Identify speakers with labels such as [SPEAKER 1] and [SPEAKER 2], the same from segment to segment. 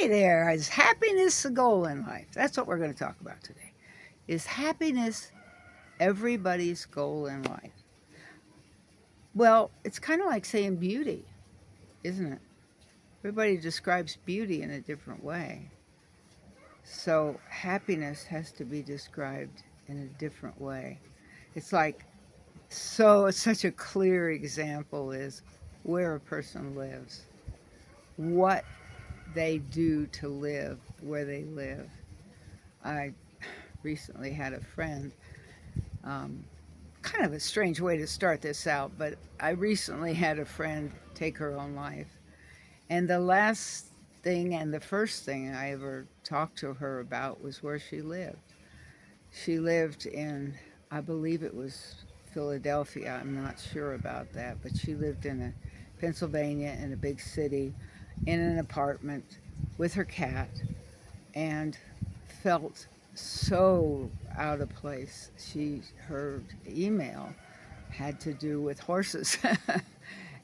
[SPEAKER 1] Hi there. Is happiness a goal in life? That's what we're going to talk about today. Is happiness everybody's goal in life? Well, it's kind of like saying beauty, isn't it? Everybody describes beauty in a different way. So happiness has to be described in a different way. It's like, such a clear example is where a person lives, what they do to live where they live. I recently had a friend, um, kind of a strange way to start this out, but I recently had a friend take her own life. And the last thing and the first thing I ever talked to her about was where she lived. She lived in, I believe it was Philadelphia. I'm not sure about that, but she lived in Pennsylvania, in a big city, in an apartment with her cat, and felt so out of place. Her email had to do with horses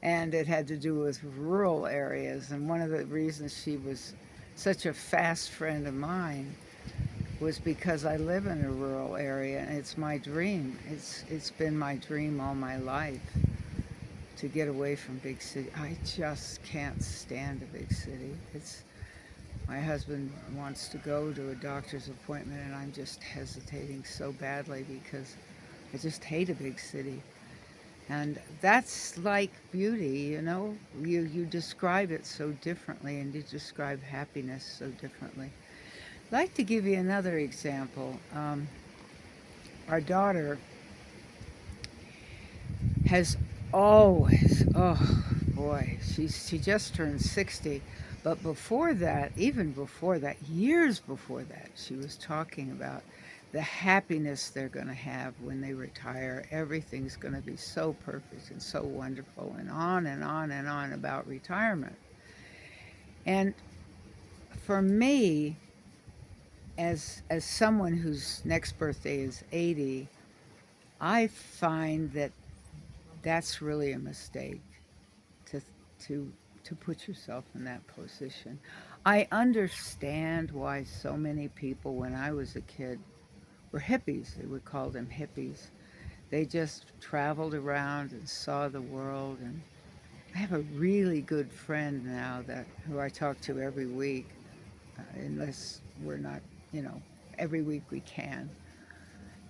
[SPEAKER 1] and it had to do with rural areas. And one of the reasons she was such a fast friend of mine was because I live in a rural area and it's my dream. It's been my dream all my life to get away from big city. I just can't stand a big city. It's My husband wants to go to a doctor's appointment and I'm just hesitating so badly because I just hate a big city. And that's like beauty, you know? You describe it so differently and you describe happiness so differently. I'd like to give you another example. Our daughter has always, oh boy, she just turned 60. But before that, even before that, years before that, she was talking about the happiness they're going to have when they retire. Everything's going to be so perfect and so wonderful, and on and on and on about retirement. And for me, as someone whose next birthday is 80, I find that that's really a mistake to to to put yourself in that position. I understand why so many people when I was a kid were hippies. They would call them hippies. They just traveled around and saw the world. And I have a really good friend now that who I talk to every week, unless we're not, you know, every week we can.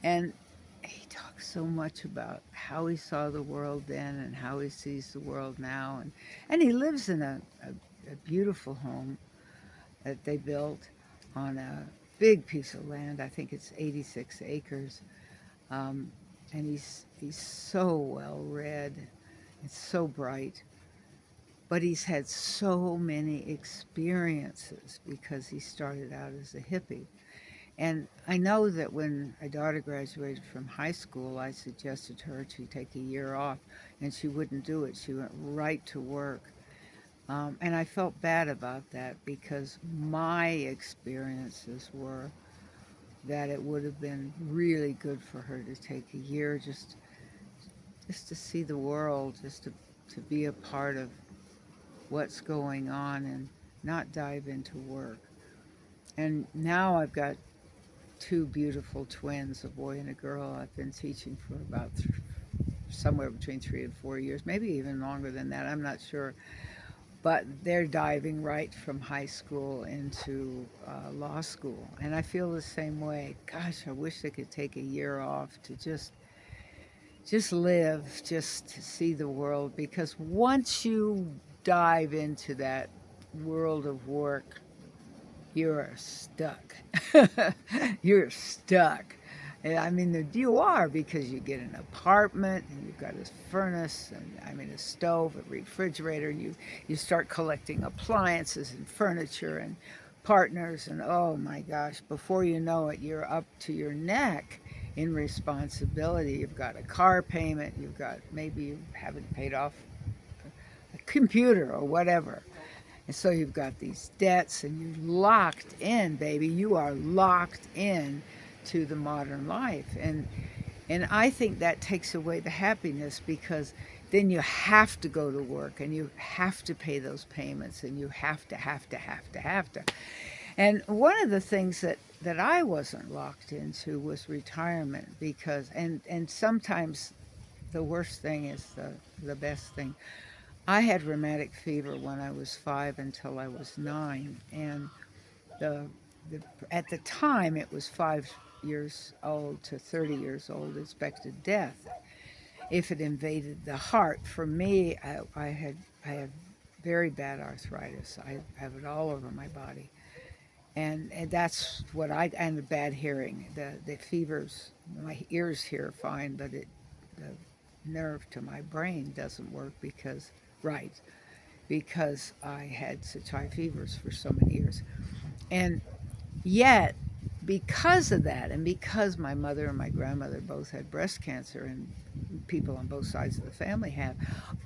[SPEAKER 1] And he talks so much about how he saw the world then and how he sees the world now. And he lives in a beautiful home that they built on a big piece of land. I think it's 86 acres. Um, and he's so well read. It's so bright. But he's had so many experiences because he started out as a hippie. And I know that when my daughter graduated from high school, I suggested to her she take a year off, and she wouldn't do it. She went right to work. And I felt bad about that because my experiences were that it would have been really good for her to take a year just to see the world, to be a part of what's going on and not dive into work. And now I've got two beautiful twins, a boy and a girl. I've been teaching for about somewhere between 3 and 4 years, maybe even longer than that. I'm not sure. But they're diving right from high school into law school. And I feel the same way. Gosh, I wish they could take a year off to just live, just to see the world. Because once you dive into that world of work, you're stuck. You're stuck. I mean, you are because you get an apartment and you've got a furnace and a stove, a refrigerator. You start collecting appliances and furniture and partners, and oh my gosh, before you know it, you're up to your neck in responsibility. You've got a car payment. You've got maybe you haven't paid off a computer or whatever. And so you've got these debts and you're locked in, baby. You are locked in to the modern life. And I think that takes away the happiness because then you have to go to work and you have to pay those payments and you have to. And one of the things that I wasn't locked into was retirement because, and sometimes the worst thing is the best thing. I had rheumatic fever when I was 5 until I was 9, and the, the at the time it was 5 years old to 30 years old expected death if it invaded the heart. For me, I had very bad arthritis. I have it all over my body, and that's what I and the bad hearing. The fevers, my ears hear fine, but the nerve to my brain doesn't work right because I had such high fevers for so many years. And yet, because of that, and because my mother and my grandmother both had breast cancer, and people on both sides of the family have,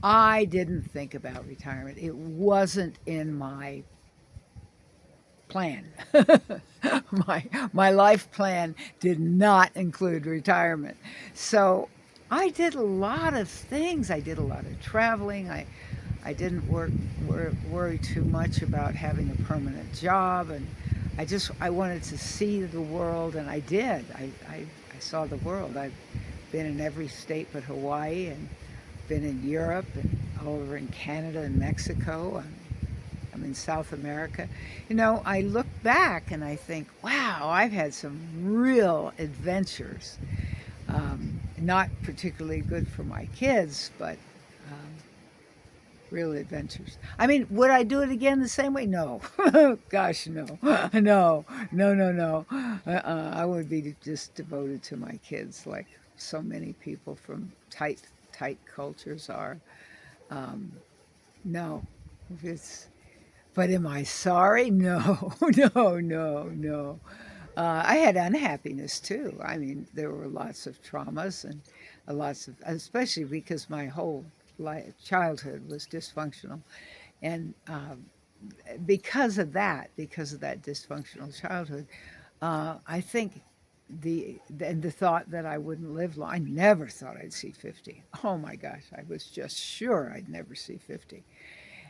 [SPEAKER 1] I didn't think about retirement. It wasn't in my plan. My life plan did not include retirement. So I did a lot of things. I did a lot of traveling. I didn't worry too much about having a permanent job, and I wanted to see the world, and I did. I saw the world. I've been in every state but Hawaii, and been in Europe, and all over in Canada and Mexico. I'm in South America. I look back and I think, wow, I've had some real adventures. Not particularly good for my kids, but um, real adventures. I mean, would I do it again the same way? No. Gosh, no. No. I would be just devoted to my kids like so many people from tight cultures are. Um, no. It's But am I sorry? No, no. I had unhappiness too. I mean, there were lots of traumas and especially because my whole childhood was dysfunctional. And because of that dysfunctional childhood, I think the thought that I wouldn't live long, I never thought I'd see 50. Oh my gosh, I was just sure I'd never see 50.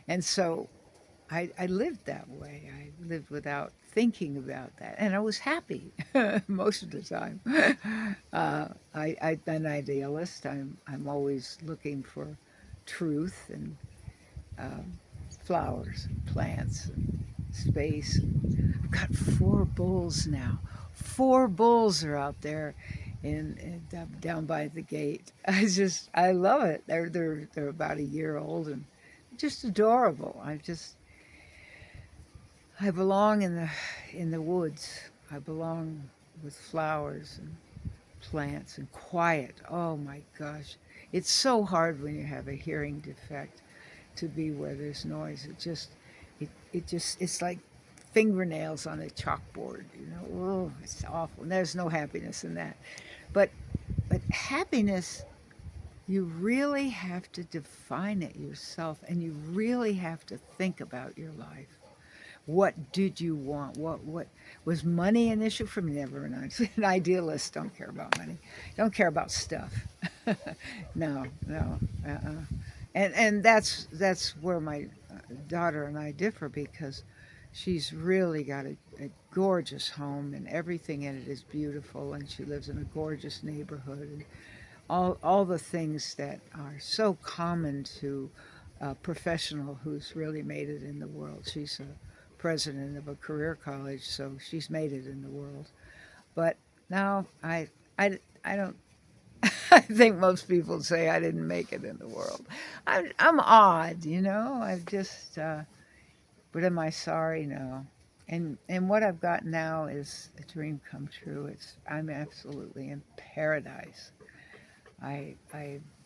[SPEAKER 1] And so I lived that way. I lived without thinking about that, and I was happy most of the time. I'm an idealist. I'm always looking for truth and um, flowers, and plants, and space. I've got 4 bulls now. 4 bulls are out there in down by the gate. I love it. They're about a year old and just adorable. I belong in the woods. I belong with flowers and plants and quiet. Oh my gosh. It's so hard when you have a hearing defect to be where there's noise. It's like fingernails on a chalkboard, Oh, it's awful. And there's no happiness in that. But happiness, you really have to define it yourself, and you really have to think about your life. What did you want? What was money an issue for me? Never. An idealist. Don't care about money. Don't care about stuff. No. And that's where my daughter and I differ, because she's really got a gorgeous home, and everything in it is beautiful, and she lives in a gorgeous neighborhood, and all the things that are so common to a professional who's really made it in the world. She's a president of a career college, so she's made it in the world. But now I don't. I think most people say I didn't make it in the world. I'm odd, I've just. But am I sorry? No. And what I've got now is a dream come true. I'm absolutely in paradise. I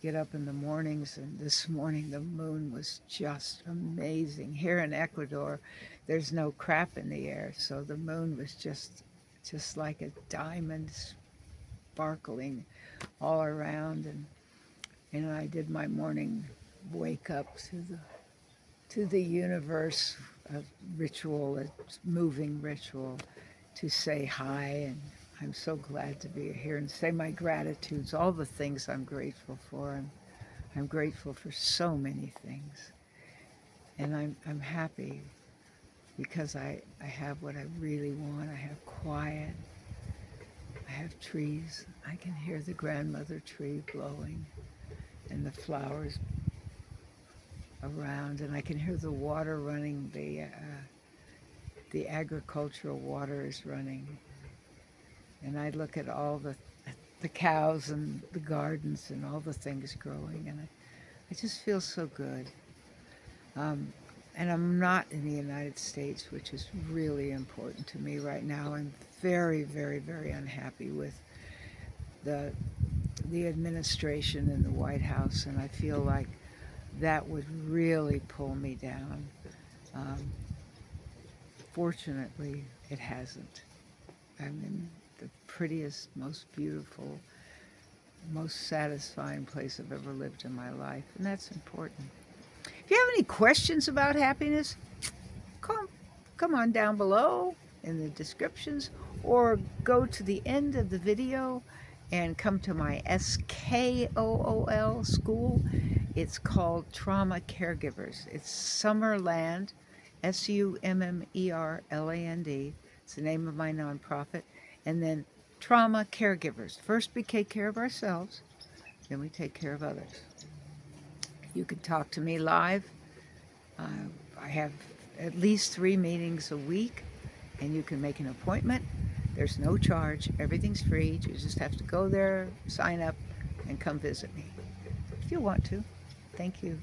[SPEAKER 1] get up in the mornings, and this morning the moon was just amazing. Here in Ecuador, there's no crap in the air, so the moon was just like a diamond sparkling all around, and I did my morning wake up to the universe, a ritual, a moving ritual, to say hi, and I'm so glad to be here and say my gratitudes, all the things I'm grateful for. I'm grateful for so many things. And I'm happy because I have what I really want. I have quiet. I have trees. I can hear the grandmother tree blowing and the flowers around, and I can hear the water running. The agricultural water is running, and I look at all the cows and the gardens and all the things growing, and I just feel so good. Um, and I'm not in the United States, which is really important to me right now. I'm very, very, very unhappy with the administration in the White House, and I feel like that would really pull me down. Um, Fortunately, it hasn't. I'm in the prettiest, most beautiful, most satisfying place I've ever lived in my life, and that's important. If you have any questions about happiness, come on down below in the descriptions, or go to the end of the video and come to my SKOOL school. It's called Trauma Caregivers. It's Summerland, SUMMERLAND. It's the name of my nonprofit. And then Trauma Caregivers. First we take care of ourselves, then we take care of others. You can talk to me live. I have at least 3 meetings a week, and you can make an appointment. There's no charge. Everything's free. You just have to go there, sign up, and come visit me if you want to. Thank you.